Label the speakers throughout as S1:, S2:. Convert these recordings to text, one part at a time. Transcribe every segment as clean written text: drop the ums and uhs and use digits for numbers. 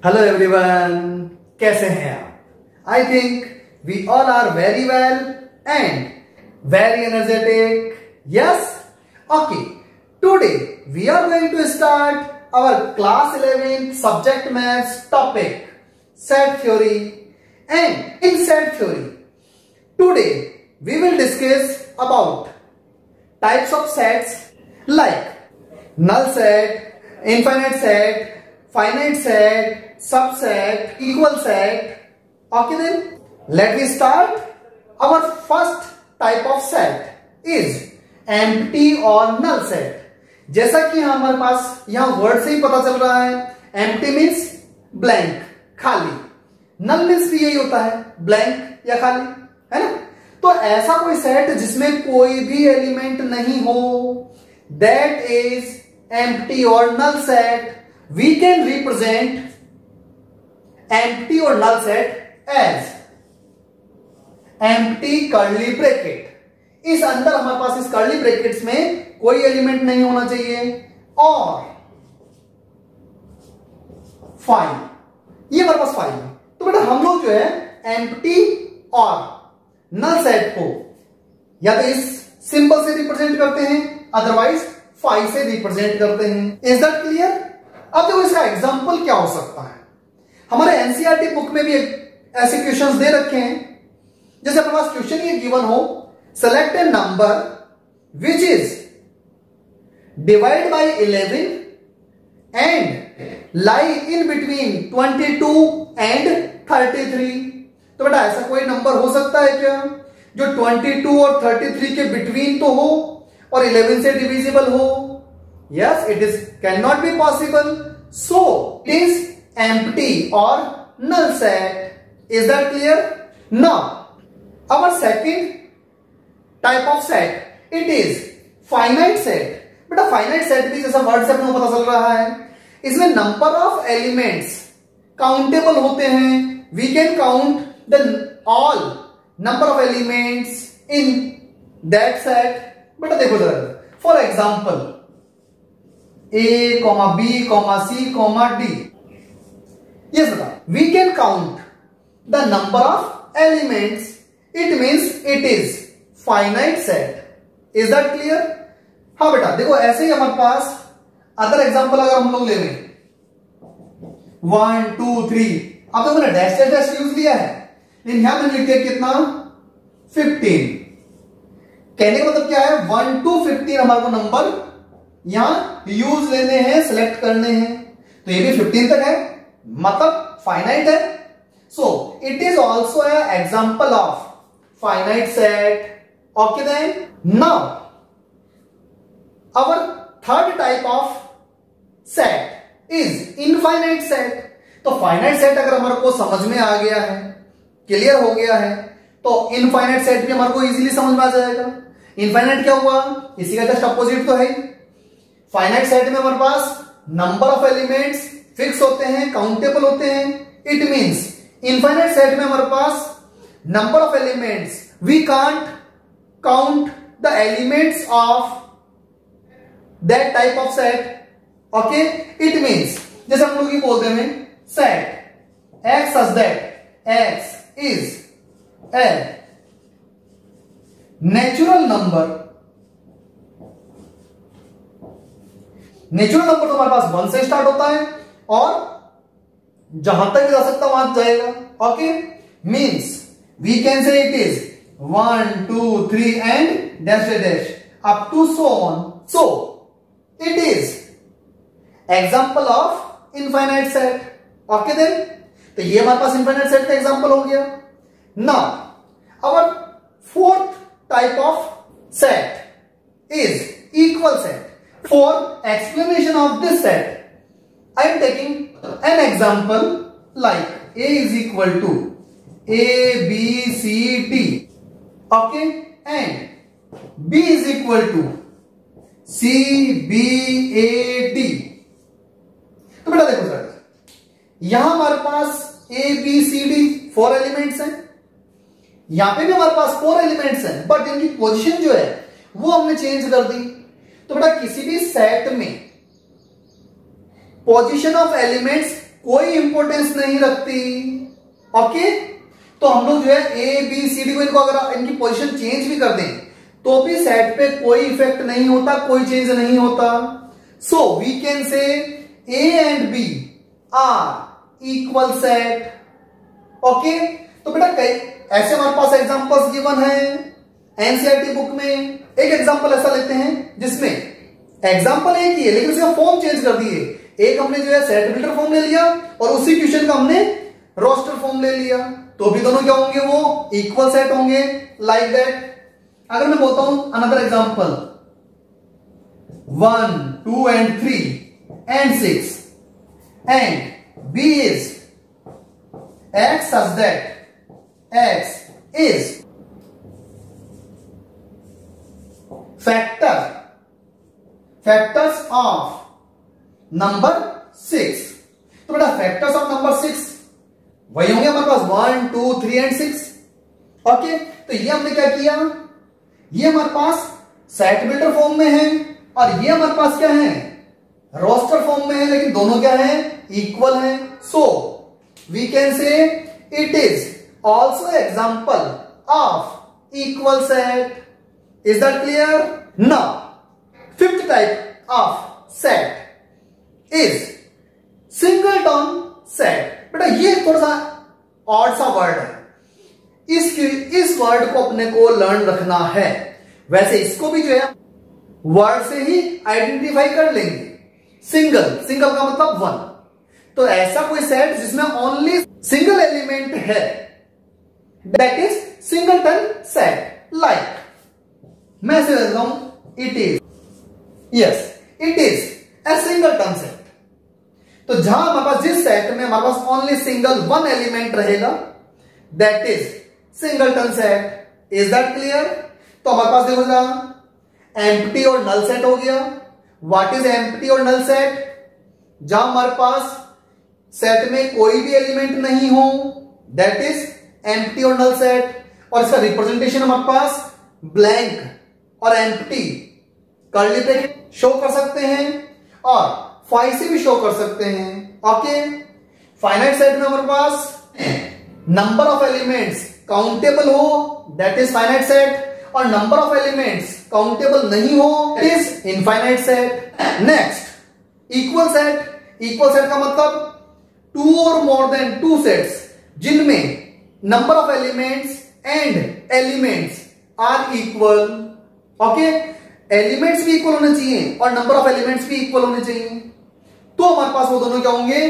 S1: Hello everyone, कैसे हैं आप? I think we all are very well and very energetic. Yes, okay. Today we are going to start our class 11 subject maths topic set theory. And in set theory today we will discuss about types of sets like null set, infinite set, finite set, subset, equal set. Okay, then let me start. Our first type of set is empty or null set. जैसा कि हमारे पास यहां word से ही पता चल रहा है, empty means blank, खाली. null means भी यही होता है, blank या खाली, है ना? तो ऐसा कोई सेट जिसमें कोई भी एलिमेंट नहीं हो, that is empty or null set. We can represent empty or null set as empty curly bracket. इस अंदर हमारे पास इस कर्ली ब्रैकेट्स में कोई एलिमेंट नहीं होना चाहिए. और फाइल, ये हमारे पास फाइल है. तो बेटा हम लोग जो है एम्प्टी और नल सेट को या तो इस सिंबल से रिप्रेजेंट करते हैं, अदरवाइज फाइव से रिप्रेजेंट करते हैं. Is that clear? अब देखो इसका एग्जांपल क्या हो सकता है. हमारे एनसीईआरटी बुक में भी ऐसे क्वेश्चंस दे रखे हैं. जैसे अपने पास क्वेश्चन ये गिवन हो, select A number which is divide by 11 and lie in between 22 and 33. तो बेटा ऐसा कोई नंबर हो सकता है क्या जो 22 और 33 के बिटवीन तो हो और 11 से डिविजिबल हो? Yes, it is can not be possible. So it is empty or null set. Is that clear? Now our second type of set, it is finite set. बेटा फाइनाइट सेट भी जैसा word से अपने को पता चल रहा है, इसमें नंबर ऑफ एलिमेंट्स काउंटेबल होते हैं. We can count the all number of elements in that set. बेटा देखो जरा, for example a, b, c, d. yes बेटा, we can count the number of elements. it means it is finite set. is that clear? हाँ बेटा देखो, ऐसे ही हमारे पास other example अगर हम लोग ले लें 1 2 3, अब तो मैंने डैश डैश यूज लिया है, लेकिन यहां मैंने लिख दिया कितना 15. कहने का मतलब क्या है, 1 to 15 हमारे को नंबर यहां यूज लेने हैं, सिलेक्ट करने हैं. तो ये भी 15 तक है, मतलब फाइनाइट है. So it is also a example of finite set. Okay then, now our third type of set is infinite set. तो फाइनाइट सेट अगर हमारे को समझ में आ गया है, क्लियर हो गया है, तो इनफाइनाइट सेट भी हमारे को इजीली समझ में आ जाएगा. इनफाइनाइट क्या हुआ, इसी का जस्ट अपोजिट तो है. फाइनाइट सेट में हमारे पास नंबर ऑफ एलिमेंट्स फिक्स होते हैं, काउंटेबल होते हैं. इट मींस इनफाइनाइट सेट में हमारे पास number of elements, we can't count the elements of that type of set. Okay, it means जैसे हम लोग ये बोलते हैं set x such that x is a natural number. Natural number तो हमारे पास 1 से स्टार्ट होता है और जहां तक जा सकता वहां जाएगा. Okay, means we can say it is 1 2 3 and dash dash up to so on. So it is example of infinite set. Okay then, तो ये हमारे पास इनफाइनाइट सेट का एग्जांपल हो गया. Now our fourth type of set is equal set. For explanation of this set I am taking an example like a is equal to a b c d. Okay, and b is equal to c b a d. तो बेटा देखो sir, यहां हमारे पास A B C D 4 elements हैं, यहां पे भी हमारे पास 4 एलिमेंट्स हैं, बट इनकी पोजीशन जो है वो हमने चेंज कर दी. तो बेटा किसी भी सेट में पोजीशन ऑफ एलिमेंट्स कोई इंपॉर्टेंस नहीं रखती। ओके, तो हम लोग जो है ए बी सी डी को इनको अगर इनकी पोजीशन चेंज भी कर दें तो भी सेट पे कोई इफेक्ट नहीं होता, कोई चेंज नहीं होता। सो we can say A and B are equal set. Okay, तो बेटा कई ऐसे हमारे पास एग्जांपल्स गिवन है एनसीईआरटी बुक में। एक एग्जांपल ऐसा लेते हैं जिसमें एग्जांपल एक ही है लेकिन उसका फॉर्म चेंज कर दिए। एक हमने जो है सेट बिल्डर फॉर्म ले लिया और उसी क्वेश्चन का हमने रोस्टर फॉर्म ले लिया, तो भी दोनों क्या होंगे, वो इक्वल सेट होंगे। लाइक दैट अगर मैं बोलता हूं another example 1 2 and 3 and 6 and b is x such that x is factors of number 6। तो बेटा फैक्टर्स ऑफ नंबर 6 वही होंगे हमारे पास 1 2 3 and 6। ओके, तो ये हमने क्या किया, ये हमारे पास सेट बिल्डर फॉर्म में है और ये हमारे पास क्या है, रोस्टर फॉर्म में है, लेकिन दोनों क्या है, इक्वल है। So we can say it is also example of equal set. Is that clear? Now fifth type of set is singleton set. बेटा ये थोड़ा सा ऑड सा वर्ड है, इस वर्ड को अपने को लर्न रखना है। वैसे इसको भी जो है वर्ड से ही आइडेंटिफाई कर लेंगे। सिंगल का मतलब वन, तो ऐसा कोई सेट जिसमें ओनली सिंगल एलिमेंट है, that is singleton set. Like मैं ऐसे लिखता हूं it is, yes it is a singleton set. तो जहां हमारे पास जिस सेट में हमारे पास ओनली सिंगल वन एलिमेंट रहेगा that is singleton set. Is that clear? तो हमारे पास देखो जरा एम्प्टी और नल सेट हो गया। What is empty or null set? जहां हमारे पास सेट में कोई भी एलिमेंट नहीं हो that is empty or null set. और इसका रिप्रेजेंटेशन हमारे पास ब्लैंक और एम्प्टी कर्ली ब्रैकेट शो कर सकते हैं और फाइ से भी शो कर सकते हैं। ओके, फाइनाइट सेट में हमारे पास नंबर ऑफ एलिमेंट्स काउंटेबल हो दैट इज फाइनाइट सेट, और नंबर ऑफ एलिमेंट्स काउंटेबल नहीं हो that is infinite set. Next equal set. Equal set का मतलब टू और मोर देन टू सेट्स जिनमें number of elements and elements are equal. Okay, elements भी equal होने चाहिए और नंबर ऑफ एलिमेंट्स भी इक्वल होने चाहिए, तो हमारे पास वो दोनों क्या होंगे,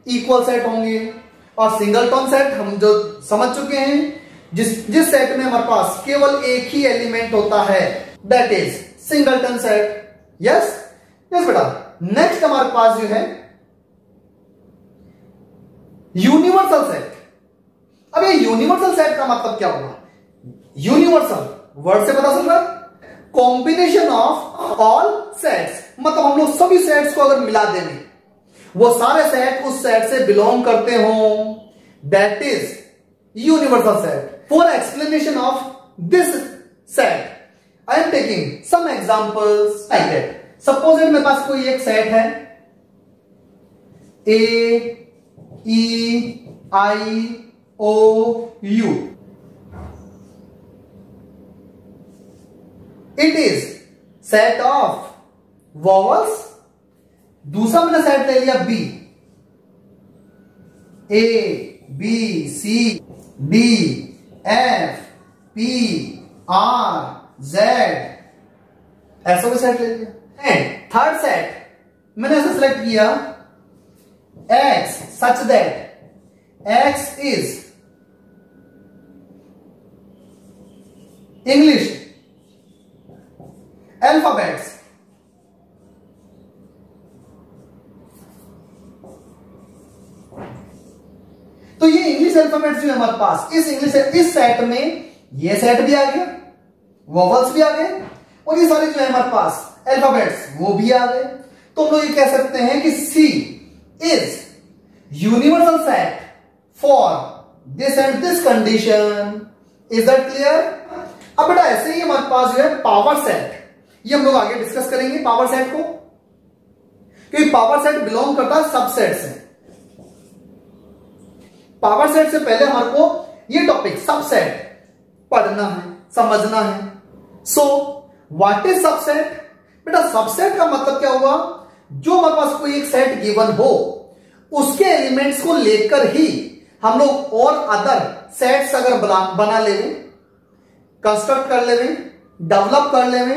S1: इक्वल सेट होंगे। और सिंगलटन सेट हम जो समझ चुके हैं, जिस सेट में हमारे पास केवल एक ही एलिमेंट होता है that is singleton set. Yes yes बेटा। नेक्स्ट हमारे पास जो है यूनिवर्सल सेट। अब ये यूनिवर्सल सेट का मतलब क्या होगा? यूनिवर्सल वर्ड से पता चल रहा है, कॉम्बिनेशन ऑफ ऑल सेट्स, मतलब हम लोग सभी सेट्स को अगर मिला देंगे वो सारे सेट उस सेट से बिलोंग करते हो that is universal set. For explanation of this set I am taking some examples like that. Suppose मेरे पास कोई एक सेट है A E I O U, it is set of vowels. दूसरा मैंने सेट ले लिया B, A B C D F P R Z, ऐसा भी सेट ले लिया। एंड थर्ड सेट मैंने ऐसा सिलेक्ट किया x such that x is English alphabets. तो ये इंग्लिश अल्फाबेट्स जो है हमारे पास इस सेट में ये सेट भी आ गया, वॉवल्स भी आ गए, और ये सारे जो है हमारे पास अल्फाबेट्स वो भी आ गए। तो हम लोग ये कह सकते हैं कि C is universal set for this and this condition. Is that clear? अब बेटा ऐसे ही हमारे पास जो है पावर सेट, ये हम लोग आगे डिस्कस करेंगे पावर सेट को, क्योंकि पावर सेट बिलोंग करता है सबसेट से। पावर सेट से पहले हमारे को ये टॉपिक सबसेट पढ़ना है, समझना है। So what is subset? बेटा सबसेट का मतलब क्या हुआ? जो हमारे पास कोई एक सेट गिवन हो, उसके एलिमेंट्स को लेकर ही हम लोग और अदर सेट्स अगर बना ले, कंस्ट्रक्ट कर ले, डेवलप कर ले,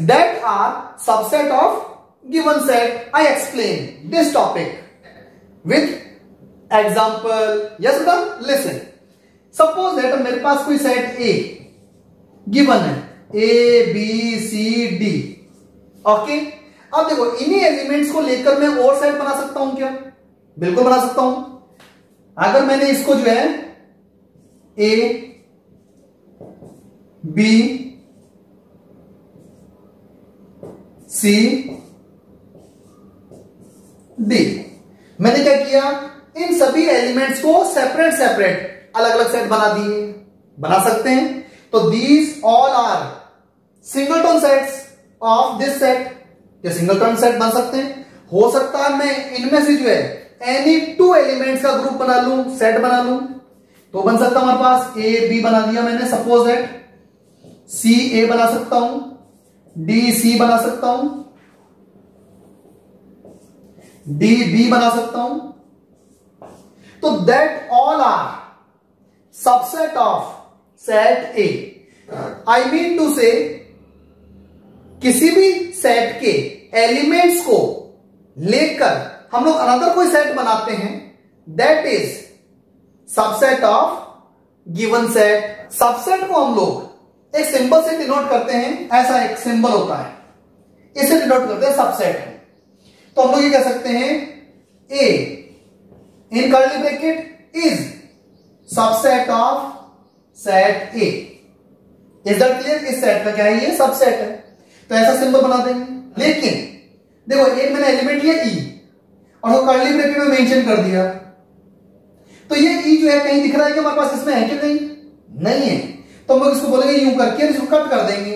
S1: that are subset of given set. I explain this topic with example. Yes बेटा, लिसन। सपोज दैट मेरे पास कोई सेट ए गिवन है, A B C D. Okay, अब देखो इन्हीं एलिमेंट्स को लेकर मैं और सेट बना सकता हूं क्या? बिल्कुल बना सकता हूं। अगर मैंने इसको जो है ए बी सी डी, मैंने क्या किया, इन सभी एलिमेंट्स को सेपरेट सेपरेट अलग अलग सेट बना दिए। बना सकते हैं। तो these all are singleton sets of this set. ये सिंगलटन सेट बन सकते हैं। हो सकता है मैं इनमें से जो है एनी टू एलिमेंट्स का ग्रुप बना लूं, सेट बना लूं, तो बन सकता हमारे पास ए बी बना दिया मैंने। सपोज दैट सी ए बना सकता हूं, डी सी बना सकता हूं, डी बी बना सकता हूं। तो that all are subset of set A. I mean to say किसी भी सेट के एलिमेंट्स को लेकर हम लोग अनदर कोई सेट बनाते हैं, that is subset of given set. Subset को हम लोग एक सिंबल से डिनोट करते हैं। ऐसा एक सिंबल होता है, इसे डिनोट करते हैं सबसेट। तो हम लोग ये कह सकते हैं A in curly bracket is subset of set A. Is that clear? इस सेट में क्या है, ये सबसेट है, तो ऐसा सिंबल बना देंगे। लेकिन देखो एक मैंने एलिमेंट लिया ई और वो कर्ली ब्रैकेट में मेंशन कर दिया, तो ये ई जो है कहीं दिख रहा है कि हमारे पास इसमें है कि नहीं है। तो हम लोग इसको बोलेंगे यूं करके, इसको कट कर देंगे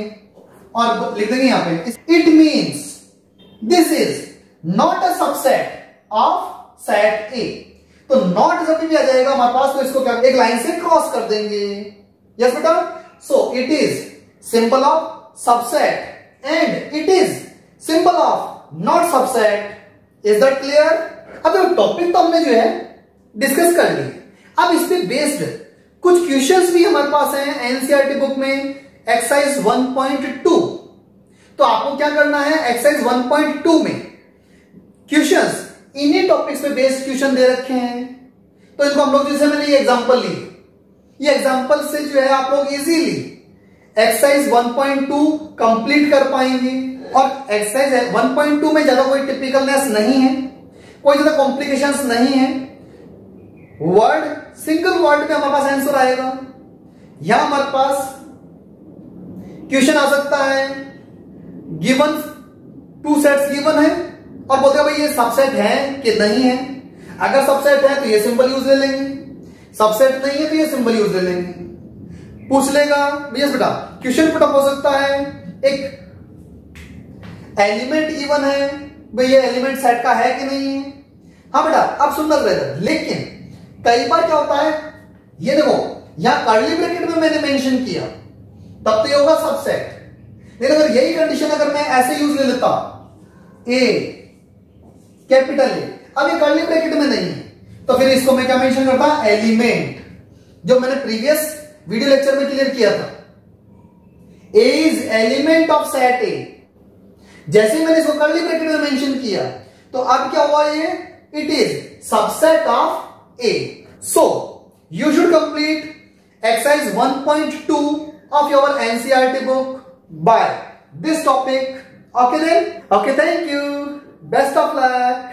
S1: और लिख देंगे यहां पे it means this is not a subset of set ए। तो नॉट जब भी आ जाएगा हमारे पास, तो इसको क्या एक लाइन से क्रॉस कर देंगे। यस बेटा, सो it is symbol of subset and it is symbol of not subset. Is that clear? अब टॉपिक तो हमने जो है डिस्कस कर ली। अब इस पे बेस्ड कुछ क्वेश्चंस भी हमारे पास हैं एनसीईआरटी बुक में, एक्सरसाइज 1.2। तो आपको क्या करना है, एक्सरसाइज 1.2 में क्वेश्चंस इन्हीं टॉपिक्स पे बेस्ड क्वेश्चन दे रखे हैं। तो इनको हम लोग, जैसे मैंने ये एग्जांपल ली, ये एग्जांपल से जो है आप लोग इजीली एक्सरसाइज 1.2 कंप्लीट कर पाएंगे। और एक्सरसाइज 1.2 में ज्यादा कोई टिपिकलनेस नहीं है, कोई ज्यादा कॉम्प्लिकेशंस नहीं है। वर्ड, सिंगल वर्ड में हमारे पास आंसर आएगा। यहां हमारे पास क्वेश्चन आ सकता है, गिवन टू सेट्स गिवन है और बोलते हैं भाई ये सबसेट है कि नहीं है। अगर सबसेट है तो ये सिंबल यूज ले लेंगे, सबसेट नहीं है तो ये सिंबल यूज ले लेंगे। पूछ लेगा भैया बेटा, क्वेश्चन पुटअप हो सकता है, एक एलिमेंट गिवन है, भाई ये एलिमेंट सेट का है कि नहीं है। हाँ बेटा, अब सुंदर रहेगा। लेकिन कई बार क्या होता है, ये देखो यहां कर्ली ब्रैकेट में मैंने मेंशन किया, तब तो ये होगा सबसेट। लेकिन अगर यही कंडीशन अगर मैं ऐसे यूज ले लेता, ए कैपिटल ए, अब ये कर्ली ब्रैकेट में नहीं है, तो फिर इसको मैं क्या मेंशन करता, एलिमेंट, जो मैंने प्रीवियस वीडियो लेक्चर में क्लियर किया था। A is element of set A. जैसे मैंने इसको कर्ली ब्रैकेट में मेंशन किया, तो अब क्या हुआ, ये it is subset of A. So you should complete exercise 1.2 of your NCERT book by this topic. Okay then? Okay, thank you. Best of luck.